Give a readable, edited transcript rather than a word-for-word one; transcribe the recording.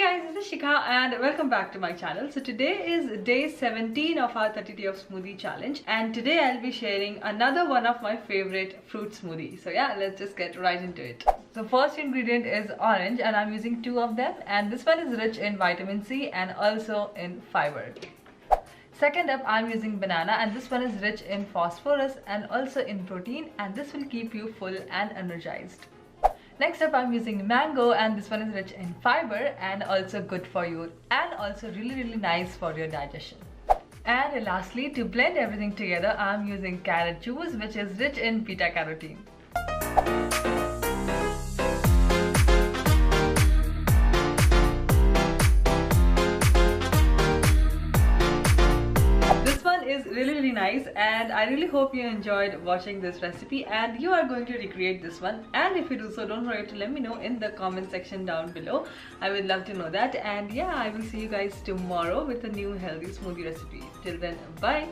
Hey guys, this is Shikha and welcome back to my channel. So today is day 17 of our 30 day of smoothie challenge, and today I'll be sharing another one of my favorite fruit smoothies. So yeah, let's just get right into it. So first ingredient is orange and I'm using 2 of them, and this one is rich in vitamin C and also in fiber. Second up, I'm using banana and this one is rich in phosphorus and also in protein, and this will keep you full and energized. Next up, I'm using mango and this one is rich in fiber and also good for you and also really nice for your digestion. And lastly, to blend everything together, I'm using carrot juice, which is rich in beta carotene. Is really nice, and I really hope you enjoyed watching this recipe and you are going to recreate this one. And if you do so, don't forget to let me know in the comment section down below. I would love to know that. And yeah, I will see you guys tomorrow with a new healthy smoothie recipe. Till then, bye.